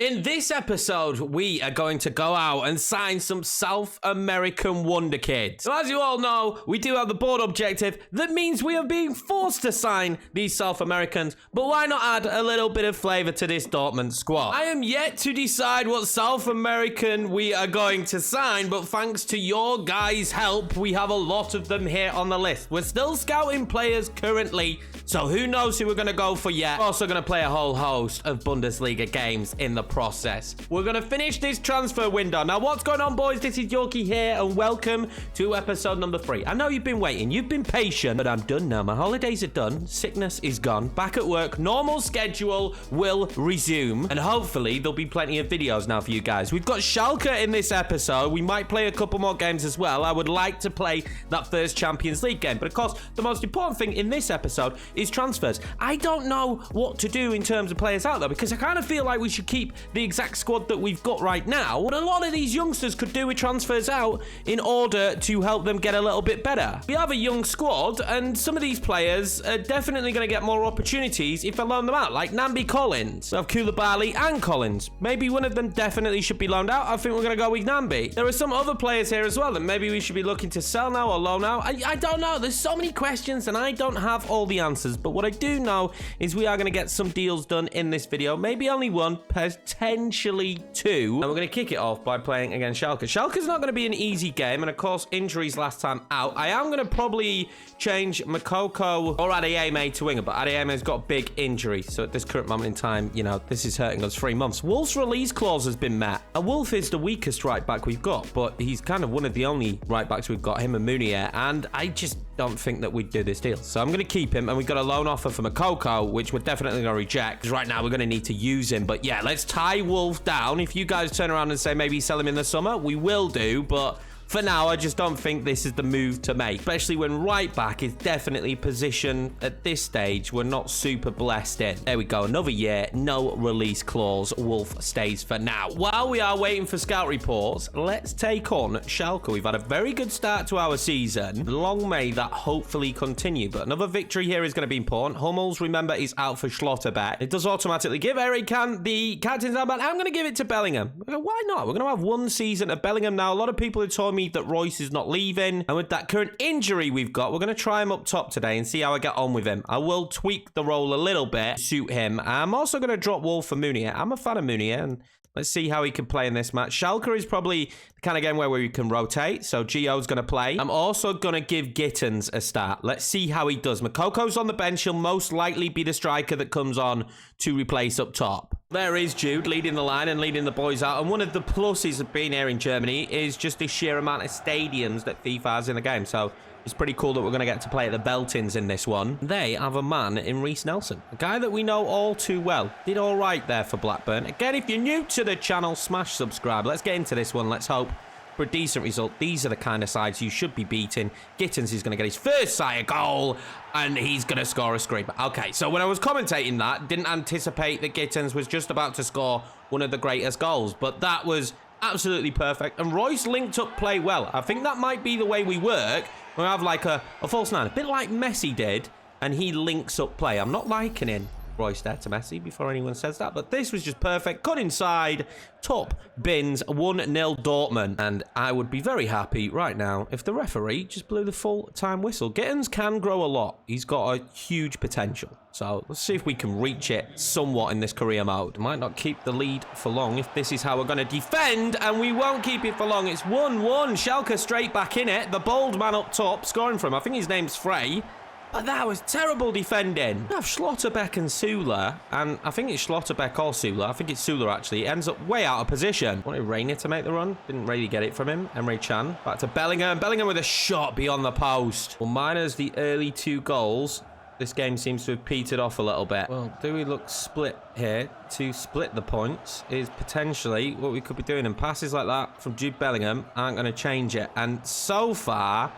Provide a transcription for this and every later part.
In this episode, we are going to go out and sign some South American Wonderkids. So as you all know, we do have the board objective. That means we are being forced to sign these South Americans, but why not add a little bit of flavor to this Dortmund squad? I am yet to decide what South American we are going to sign, but thanks to your guys' help, we have a lot of them here on the list. We're still scouting players currently, so who knows who we're going to go for yet. We're also going to play a whole host of Bundesliga games in the process. We're going to finish this transfer window. Now, what's going on, boys? This is Yorkie here, and welcome to episode number 3. I know you've been waiting. You've been patient, but I'm done now. My holidays are done. Sickness is gone. Back at work. Normal schedule will resume, and hopefully there'll be plenty of videos now for you guys. We've got Schalke in this episode. We might play a couple more games as well. I would like to play that first Champions League game, but of course, the most important thing in this episode is transfers. I don't know what to do in terms of players out there because I kind of feel like we should keep the exact squad that we've got right now. But a lot of these youngsters could do with transfers out in order to help them get a little bit better. We have a young squad, and some of these players are definitely going to get more opportunities if I loan them out, like Nambi Collins. We have Koulibaly and Collins. Maybe one of them definitely should be loaned out. I think we're going to go with Nambi. There are some other players here as well that maybe we should be looking to sell now or loan out. I don't know. There's so many questions, and I don't have all the answers. But what I do know is we are going to get some deals done in this video. Maybe only one, potentially two. And we're going to kick it off by playing against Schalke. Schalke's not going to be an easy game. And of course, injuries last time out. I am going to probably change Makoko or Adeyemi to winger. But Adeyemi's got a big injury. So at this current moment in time, you know, this is hurting us 3 months. Wolf's release clause has been met. And Wolf is the weakest right back we've got. But he's kind of one of the only right backs we've got, him and Munier. And I just don't think that we'd do this deal. So I'm going to keep him. And we've got a loan offer for Makoko, which we're definitely going to reject. Because right now we're going to need to use him. But yeah, let's tie Wolf down. If you guys turn around and say maybe sell him in the summer, we will do. But for now, I just don't think this is the move to make, especially when right back is definitely a position at this stage we're not super blessed in. There we go. Another year, no release clause. Wolf stays for now. While we are waiting for scout reports, let's take on Schalke. We've had a very good start to our season. Long may that hopefully continue, but another victory here is going to be important. Hummels, remember, is out for Schlotterbeck. It does automatically give Eric Can the captain's armband. I'm going to give it to Bellingham. Why not? We're going to have one season of Bellingham now. A lot of people have told me that Royce is not leaving, and with that current injury we've got, we're going to try him up top today and see how I get on with him. I will tweak the role a little bit to suit him. I'm also going to drop Wolf for Munier. I'm a fan of Munier, and let's see how he can play in this match. Schalke is probably the kind of game where we can rotate, so Gio's going to play. I'm also going to give Gittins a start. Let's see how he does. Makoko's on the bench. He'll most likely be the striker that comes on to replace up top. There is Jude leading the line and leading the boys out. And one of the pluses of being here in Germany is just the sheer amount of stadiums that FIFA has in the game. So it's pretty cool that we're going to get to play at the Beltins in this one. They have a man in Reece Nelson, a guy that we know all too well. Did all right there for Blackburn. Again, if you're new to the channel, smash subscribe. Let's get into this one. Let's hope for a decent result. These are the kind of sides you should be beating. Gittins is going to get his first side goal, and he's going to score a screamer. Okay, so when I was commentating that, didn't anticipate that Gittins was just about to score one of the greatest goals, but that was absolutely perfect. And Royce linked up play well. I think that might be the way we work. We have like a false nine, a bit like Messi did, and he links up play. I'm not likening Royce there to Messi before anyone says that, but this was just perfect. Cut inside, top bins, 1-0 Dortmund. And I would be very happy right now if the referee just blew the full-time whistle. Gittins can grow a lot. He's got a huge potential. So let's see if we can reach it somewhat in this career mode. Might not keep the lead for long if this is how we're going to defend, and we won't keep it for long. It's 1-1. Schalke straight back in it. The bold man up top scoring for him. I think his name's Frey. But that was terrible defending. We have Schlotterbeck and Sula, and I think it's Schlotterbeck or Sula. I think it's Sula, actually. It ends up way out of position. Wanted Rainier to make the run. Didn't really get it from him. Emre Can. Back to Bellingham. Bellingham with a shot beyond the post. Well, minus the early 2 goals, this game seems to have petered off a little bit. Well, do we look split here? To split the points is potentially what we could be doing. And passes like that from Jude Bellingham aren't going to change it. And so far,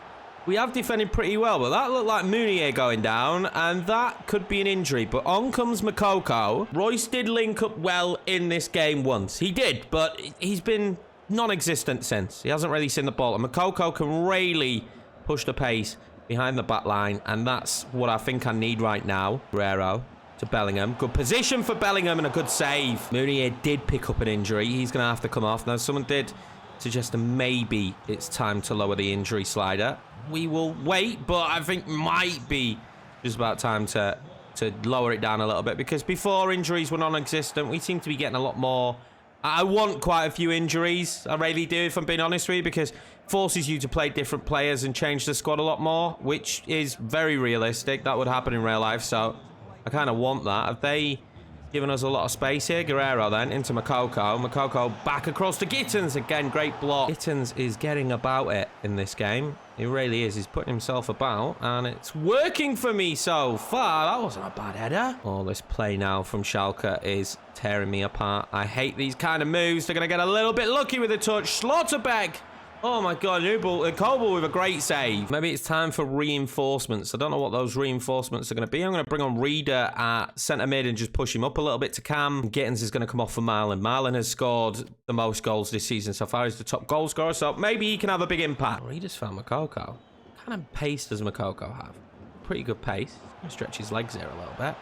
we have defended pretty well, but that looked like Munier going down, and that could be an injury. But on comes Makoko. Royce did link up well in this game once. He did, but he's been non-existent since. He hasn't really seen the ball. And Makoko can really push the pace behind the back line, and that's what I think I need right now. Guerrero to Bellingham. Good position for Bellingham and a good save. Mooney did pick up an injury. He's going to have to come off. Now, someone did suggest that maybe it's time to lower the injury slider. We will wait, but I think might be just about time to lower it down a little bit, because before injuries were non-existent, we seem to be getting a lot more. I want quite a few injuries. I really do, if I'm being honest with you, because it forces you to play different players and change the squad a lot more, which is very realistic. That would happen in real life, so I kind of want that. Have they given us a lot of space here? Guerrero then into Makoko. Makoko back across to Gittins. Again, great block. Gittins is getting about it in this game. He really is. He's putting himself about, and it's working for me so far. That wasn't a bad header. Oh, this play now from Schalke is tearing me apart. I hate these kind of moves. They're going to get a little bit lucky with a touch. Schlotterbeck. Oh my God, Kobel with a great save. Maybe it's time for reinforcements. I don't know what those reinforcements are going to be. I'm going to bring on Reeder at centre mid and just push him up a little bit to Cam. Gittins is going to come off for Marlon. Marlon has scored the most goals this season so far. He's the top goal scorer, so maybe he can have a big impact. Reeder's found Makoko. What kind of pace does Makoko have? Pretty good pace. Stretch his legs here a little bit.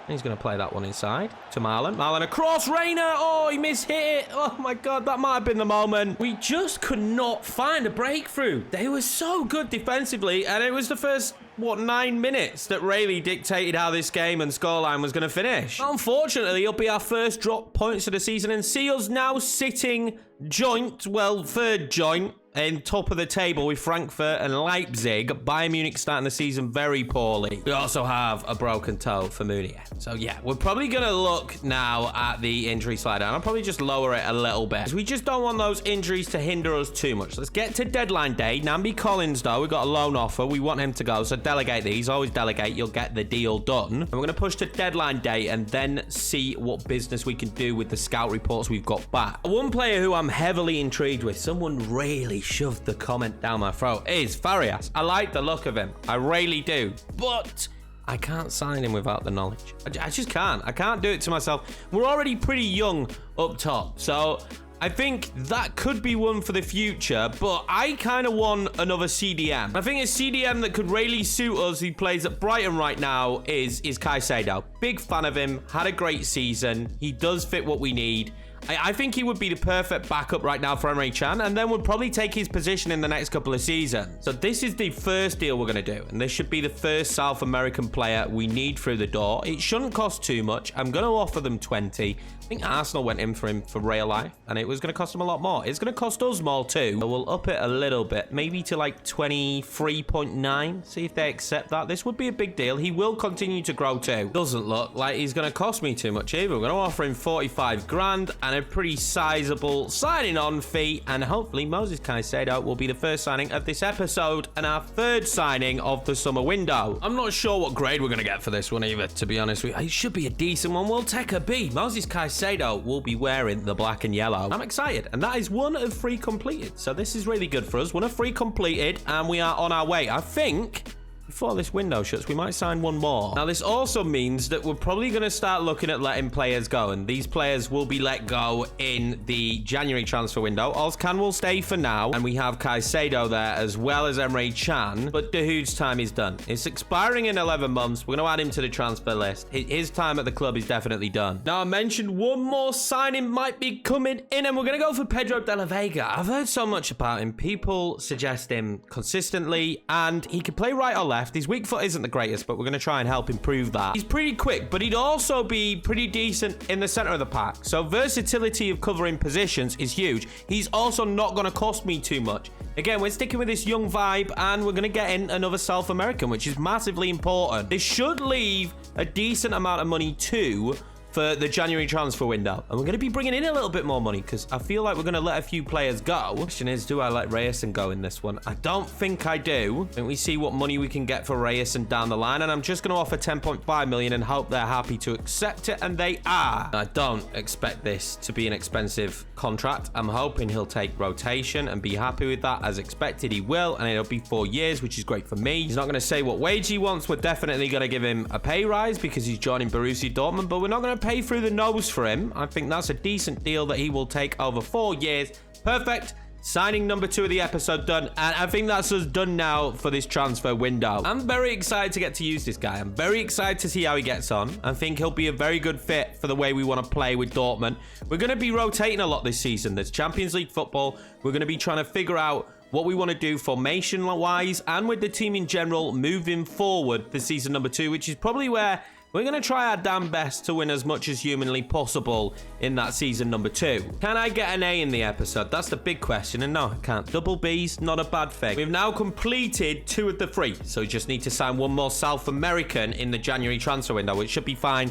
He's going to play that one inside to Marlon. Marlon across. Reina. Oh, he mishit it. Oh, my God. That might have been the moment. We just could not find a breakthrough. They were so good defensively. And it was the first, 9 minutes that really dictated how this game and scoreline was going to finish. Unfortunately, it'll be our first drop points of the season. And see us now sitting third joint in top of the table with Frankfurt and Leipzig. Bayern Munich starting the season very poorly. We also have a broken toe for Mooney. So yeah, we're probably going to look now at the injury slider. And I'll probably just lower it a little bit, because we just don't want those injuries to hinder us too much. Let's get to deadline day. Nambi Collins, though, we've got a loan offer. We want him to go. So delegate these. Always delegate. You'll get the deal done. And we're going to push to deadline day and then see what business we can do with the scout reports we've got back. One player who I'm heavily intrigued with, someone really shoved the comment down my throat, is Farias. I like the look of him. I really do. But I can't sign him without the knowledge. I just can't. I can't do it to myself. We're already pretty young up top. So I think that could be one for the future, but I kind of want another CDM. I think a CDM that could really suit us, who plays at Brighton right now, is Caicedo. Big fan of him. Had a great season. He does fit what we need. I think he would be the perfect backup right now for Emre Can, and then would probably take his position in the next couple of seasons. So this is the first deal we're going to do, and this should be the first South American player we need through the door. It shouldn't cost too much. I'm going to offer them 20. I think Arsenal went in for him for real life, and it was going to cost them a lot more. It's going to cost us more too. So we'll up it a little bit, maybe to like 23.9. See if they accept that. This would be a big deal. He will continue to grow too. Doesn't look like he's going to cost me too much either. We're going to offer him 45 grand and a pretty sizable signing on fee, and hopefully Moses Caicedo will be the first signing of this episode and our third signing of the summer window. I'm not sure what grade we're going to get for this one either, to be honest with you. It should be a decent one. We'll take a B. Moses Caicedo will be wearing the black and yellow. I'm excited, and that is 1 of 3 completed, so this is really good for us. 1 of 3 completed, and we are on our way. I think before this window shuts, we might sign 1 more. Now, this also means that we're probably going to start looking at letting players go, and these players will be let go in the January transfer window. Ozcan will stay for now, and we have Caicedo there as well as Emre Can, but Dahoud's time is done. It's expiring in 11 months. We're going to add him to the transfer list. His time at the club is definitely done. Now, I mentioned 1 more signing might be coming in, and we're going to go for Pedro de la Vega. I've heard so much about him. People suggest him consistently, and he can play right or left. His weak foot isn't the greatest, but we're going to try and help improve that. He's pretty quick, but he'd also be pretty decent in the center of the pack. So versatility of covering positions is huge. He's also not going to cost me too much. Again, we're sticking with this young vibe, and we're going to get in another South American, which is massively important. This should leave a decent amount of money too for the January transfer window. And we're going to be bringing in a little bit more money, because I feel like we're going to let a few players go. Question is, do I let Reyerson go in this one? I don't think I do. I think we see what money we can get for Reyerson down the line, and I'm just going to offer 10.5 million and hope they're happy to accept it, and they are. I don't expect this to be an expensive contract. I'm hoping he'll take rotation and be happy with that. As expected, he will, and it'll be 4 years, which is great for me. He's not going to say what wage he wants. We're definitely going to give him a pay rise because he's joining Borussia Dortmund, but we're not going to pay through the nose for him. I think that's a decent deal that he will take over 4 years. Perfect. Signing number 2 of the episode done, and I think that's us done now for this transfer window. I'm very excited to get to use this guy. I'm very excited to see how he gets on. I think he'll be a very good fit for the way we want to play with Dortmund. We're going to be rotating a lot this season. There's Champions League football. We're going to be trying to figure out what we want to do formation-wise and with the team in general moving forward for season number 2, which is probably where we're going to try our damn best to win as much as humanly possible in that season number 2. Can I get an A in the episode? That's the big question. And no, I can't. Double B's, not a bad thing. We've now completed 2 of the 3. So we just need to sign one more South American in the January transfer window, which should be fine.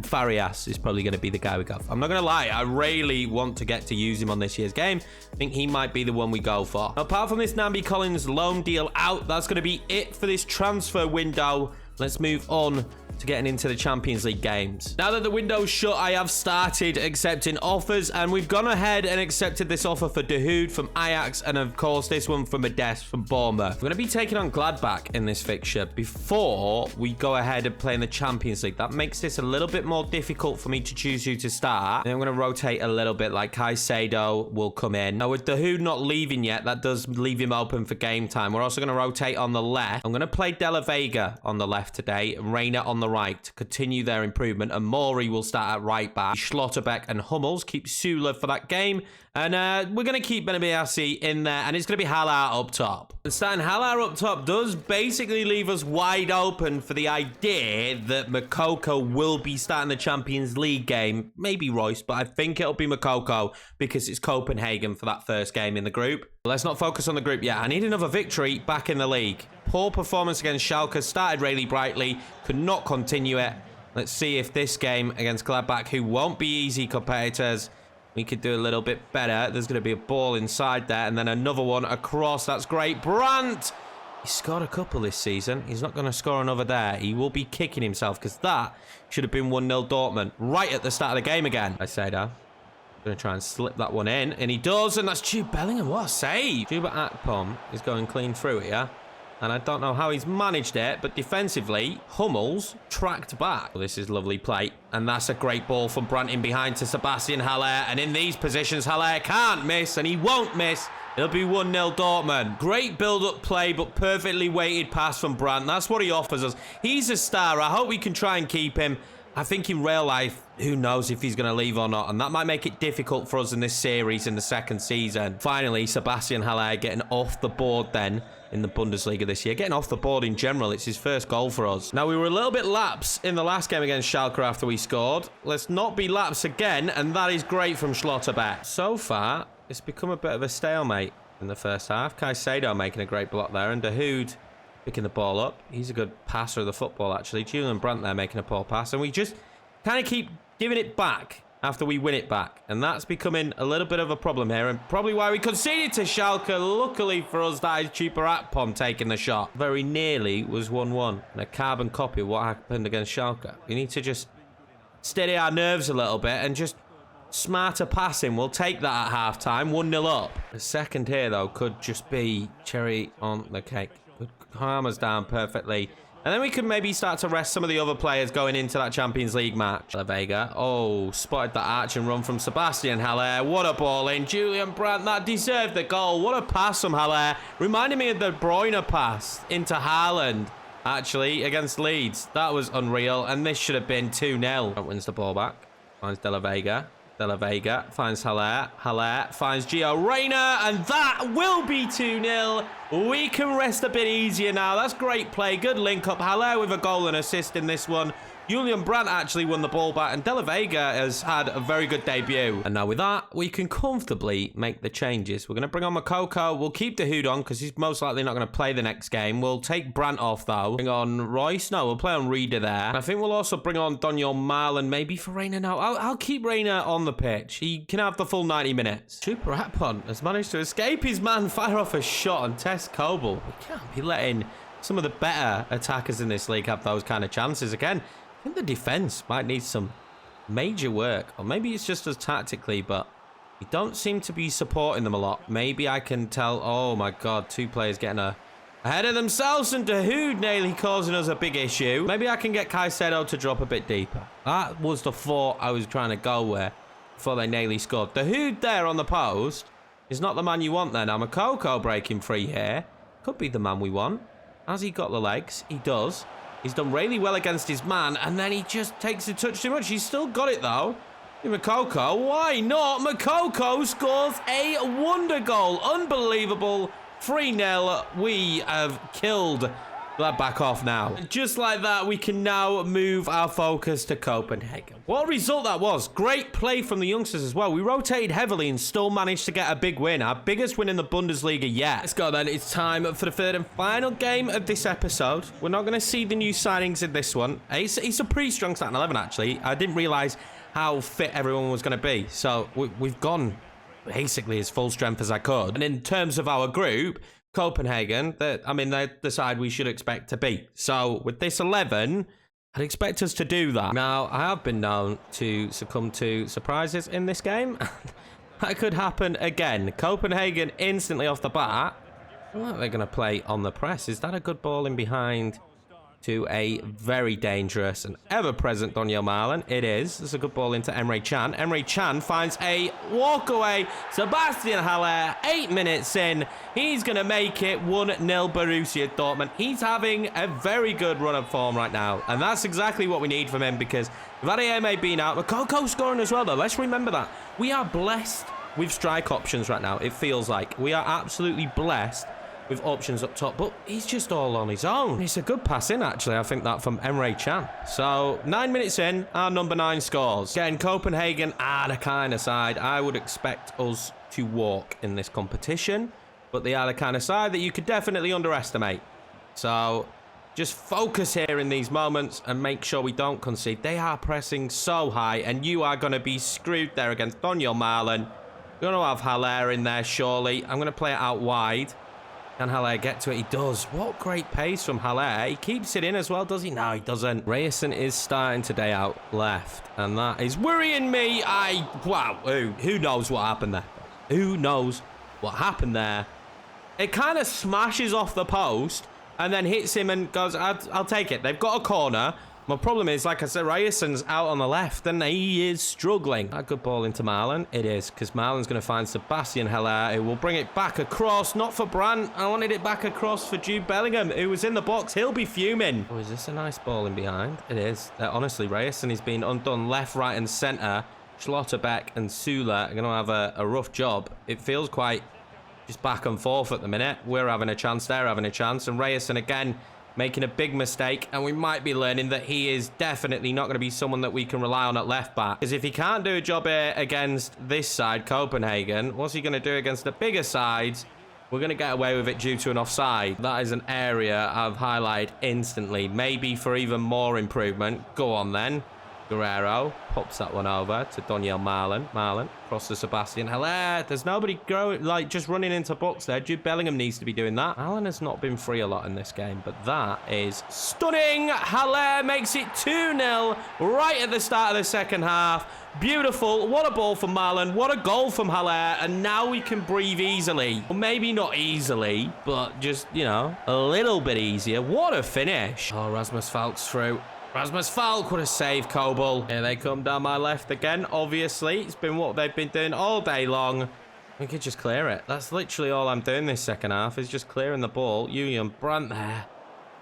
Farias is probably going to be the guy we go for. I'm not going to lie. I really want to get to use him on this year's game. I think he might be the one we go for. Apart from this Nambi Collins loan deal out, that's going to be it for this transfer window. Let's move on to getting into the Champions League games. Now that the window's shut, I have started accepting offers, and we've gone ahead and accepted this offer for De Hood from Ajax, and of course this one from Modeste from Bournemouth. We're going to be taking on Gladbach in this fixture before we go ahead and play in the Champions League. That makes this a little bit more difficult for me to choose who to start. And I'm going to rotate a little bit, like Caicedo will come in. Now with De Hood not leaving yet, that does leave him open for game time. We're also going to rotate on the left. I'm going to play De La Vega on the left today, and Reina on the right to continue their improvement, and Maury will start at right back. Schlotterbeck and Hummels keep Sula for that game, and we're going to keep Benabiasi in there, and it's going to be Haller up top. And starting Haller up top does basically leave us wide open for the idea that Makoko will be starting the Champions League game. Maybe Royce, but I think it'll be Makoko because it's Copenhagen for that first game in the group. Let's not focus on the group yet. I need another victory back in the league. Poor performance against Schalke. Started really brightly. Could not continue it. Let's see if this game against Gladbach, who won't be easy competitors, we could do a little bit better. There's going to be a ball inside there, and then another one across. That's great. Brandt! He scored a couple this season. He's not going to score another there. He will be kicking himself because that should have been 1-0 Dortmund right at the start of the game again. I say that. Going to try and slip that one in, and he does, and that's Jude Bellingham. What a save. Juba Akpom is going clean through it, yeah? And I don't know how he's managed it, but defensively, Hummels tracked back. Well, this is lovely play, and that's a great ball from Brandt in behind to Sebastian Haller, and in these positions, Haller can't miss, and he won't miss. It'll be 1-0 Dortmund. Great build-up play, but perfectly weighted pass from Brandt. That's what he offers us. He's a star. I hope we can try and keep him. I think in real life, who knows if he's going to leave or not, and that might make it difficult for us in this series in the second season. Finally, Sebastian Haller getting off the board then in the Bundesliga this year. Getting off the board in general, it's his first goal for us. Now, we were a little bit lapse in the last game against Schalke after we scored. Let's not be lapse again, and that is great from Schlotterbeck. So far, it's become a bit of a stalemate in the first half. Caicedo making a great block there, and De Hood picking the ball up. He's a good passer of the football, actually. Julian Brandt there making a poor pass. And we just kind of keep giving it back after we win it back. And that's becoming a little bit of a problem here. And probably why we conceded to Schalke. Luckily for us, that is Chupa Akpom taking the shot. Very nearly was 1-1. And a carbon copy of what happened against Schalke. We need to just steady our nerves a little bit and just smarter passing. We'll take that at half-time. 1-0 up. The second here, though, could just be cherry on the cake. Calm us down perfectly. And then we could maybe start to rest some of the other players going into that Champions League match. La Vega. Oh, spotted that arch and run from Sebastian Haller. What a ball in. Julian Brandt, that deserved the goal. What a pass from Haller. Reminded me of the Bruyne pass into Haaland, actually, against Leeds. That was unreal. And this should have been 2-0. That wins the ball back. Finds De La Vega. De La Vega finds Haller. Haller finds Gio Reyna, and that will be 2-0. We can rest a bit easier now. That's great play. Good link up. Haller with a goal and assist in this one. Julian Brandt actually won the ball back, and De La Vega has had a very good debut. And now with that, we can comfortably make the changes. We're going to bring on Makoko. We'll keep De Hood on because he's most likely not going to play the next game. We'll take Brandt off, though. Bring on Royce. No, we'll play on Reader there. And I think we'll also bring on Doniel Marlon, maybe for Reina. No, I'll keep Reina on the pitch. He can have the full 90 minutes. Super Atpon has managed to escape his man, fire off a shot, and test Coble. We can't be letting some of the better attackers in this league have those kind of chances again. I think the defense might need some major work, or maybe it's just us tactically, but we don't seem to be supporting them a lot. Maybe I can tell. Oh my god, 2 players getting ahead of themselves, and De Hood nearly causing us a big issue. Maybe I can get Caicedo to drop a bit deeper. That was the thought I was trying to go with before they nearly scored. De Hood there on the post is not the man you want then. Moukoko breaking free here. Could be the man we want. Has he got the legs? He does. He's done really well against his man, and then he just takes a touch too much. He's still got it, though. Moukoko, why not? Moukoko scores a wonder goal. Unbelievable. 3-0. We have killed Gladbach off now. Just like that, we can now move our focus to Copenhagen. What a result that was. Great play from the youngsters as well. We rotated heavily and still managed to get a big win. Our biggest win in the Bundesliga yet. Let's go then. It's time for the third and final game of this episode. We're not going to see the new signings in this one. It's a pretty strong starting 11, actually. I didn't realise how fit everyone was going to be. So we've gone basically as full strength as I could. And in terms of our group, Copenhagen, they're the side we should expect to beat. So with this 11, I'd expect us to do that. Now, I have been known to succumb to surprises in this game. That could happen again. Copenhagen instantly off the bat. Well, they're going to play on the press. Is that a good ball in behind to a very dangerous and ever-present Yorkiemann? It is. It's a good ball into Emre Can. Emre Can finds a walk-away. Sebastian Haller, 8 minutes in. He's going to make it 1-0 Borussia Dortmund. He's having a very good run of form right now. And that's exactly what we need from him, because Varieme being out, Moukoko scoring as well, though. Let's remember that. We are blessed with strike options right now, it feels like. We are absolutely blessed with options up top, but he's just all on his own. It's a good pass in, actually, I think, that from Emre Can. So 9 minutes in, our number 9 scores. Again, Copenhagen are the kind of side I would expect us to walk in this competition, but they are the kind of side that you could definitely underestimate. So just focus here in these moments and make sure we don't concede. They are pressing so high, and you are going to be screwed there against Yorkiemann. We're going to have Haller in there, surely. I'm going to play it out wide. Can Haller get to it? He does. What great pace from Haller. He keeps it in as well, does he? No, he doesn't. Ryerson is starting today out left, and that is worrying me. Wow, who knows what happened there? Who knows what happened there? It kind of smashes off the post and then hits him and goes, I'll take it. They've got a corner. My problem is, like I said, Ryerson's out on the left and he is struggling. A good ball into Marlon. It is, because Marlon's going to find Sebastian Haller, who will bring it back across. Not for Brandt. I wanted it back across for Jude Bellingham, who was in the box. He'll be fuming. Oh, is this a nice ball in behind? It is. Honestly, Ryerson is being undone left, right and centre. Schlotterbeck and Sula are going to have a rough job. It feels quite just back and forth at the minute. We're having a chance, they're having a chance. And Ryerson again making a big mistake, and we might be learning that he is definitely not going to be someone that we can rely on at left back. Because if he can't do a job here against this side, Copenhagen, what's he going to do against the bigger sides? We're going to get away with it due to an offside. That is an area I've highlighted instantly, maybe for even more improvement. Go on then. Guerrero pops that one over to Yorkiemann. Marlon across to Sebastian Haller. There's nobody just running into box there. Jude Bellingham needs to be doing that. Marlon has not been free a lot in this game, but that is stunning. Haller makes it 2-0 right at the start of the second half. Beautiful. What a ball from Marlon. What a goal from Haller. And now we can breathe easily. Well, maybe not easily, but just, you know, a little bit easier. What a finish. Oh, Rasmus Falk's through. Rasmus Falk, what a save, Kobel. Here they come down my left again, obviously. It's been what they've been doing all day long. We could just clear it. That's literally all I'm doing this second half, is just clearing the ball. Julian Brandt there,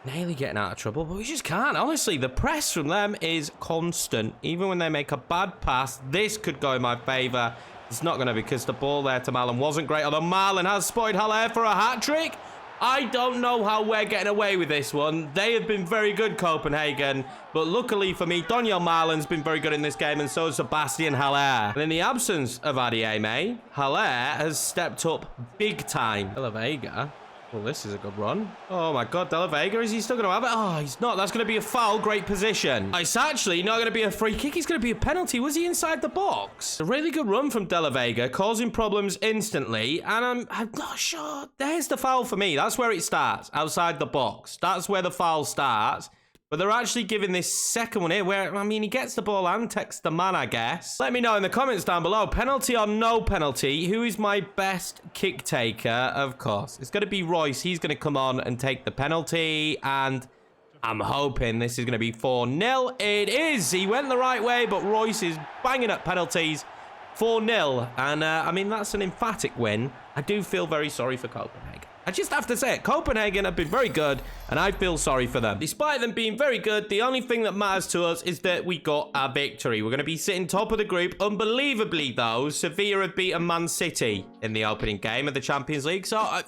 nearly getting out of trouble, but we just can't. Honestly, the press from them is constant. Even when they make a bad pass, this could go in my favour. It's not going to, because the ball there to Marlon wasn't great, although Marlon has spotted Haller for a hat-trick. I don't know how we're getting away with this one. They have been very good, Copenhagen. But luckily for me, Yorkiemann's been very good in this game, and so has Sebastian Haller. And in the absence of Varieme, Haller has stepped up big time. De La Vega. Well, this is a good run. Oh, my God. De La Vega, is he still going to have it? Oh, he's not. That's going to be a foul. Great position. It's actually not going to be a free kick. It's going to be a penalty. Was he inside the box? A really good run from De La Vega, causing problems instantly. And I'm not sure. There's the foul for me. That's where it starts, outside the box. That's where the foul starts. But they're actually giving this second one here where, I mean, he gets the ball and texts the man, I guess. Let me know in the comments down below. Penalty or no penalty? Who is my best kick taker? Of course, it's going to be Royce. He's going to come on and take the penalty. And I'm hoping this is going to be 4-0. It is. He went the right way, but Royce is banging up penalties. 4-0. And, I mean, that's an emphatic win. I do feel very sorry for Copenhagen. I just have to say it. Copenhagen have been very good, and I feel sorry for them. Despite them being very good, the only thing that matters to us is that we got our victory. We're going to be sitting top of the group. Unbelievably, though, Sevilla have beaten Man City in the opening game of the Champions League. So,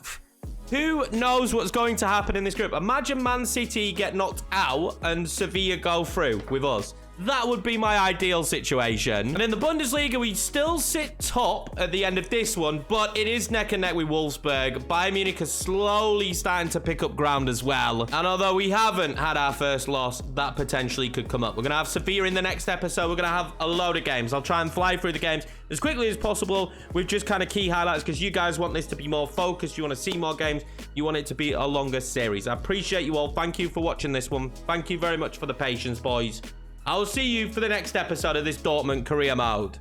who knows what's going to happen in this group? Imagine Man City get knocked out and Sevilla go through with us. That would be my ideal situation. And in the Bundesliga, we still sit top at the end of this one, but it is neck and neck with Wolfsburg. Bayern Munich is slowly starting to pick up ground as well. And although we haven't had our first loss, that potentially could come up. We're going to have Sevilla in the next episode. We're going to have a load of games. I'll try and fly through the games as quickly as possible with just kind of key highlights because you guys want this to be more focused. You want to see more games. You want it to be a longer series. I appreciate you all. Thank you for watching this one. Thank you very much for the patience, boys. I'll see you for the next episode of this Dortmund career mode.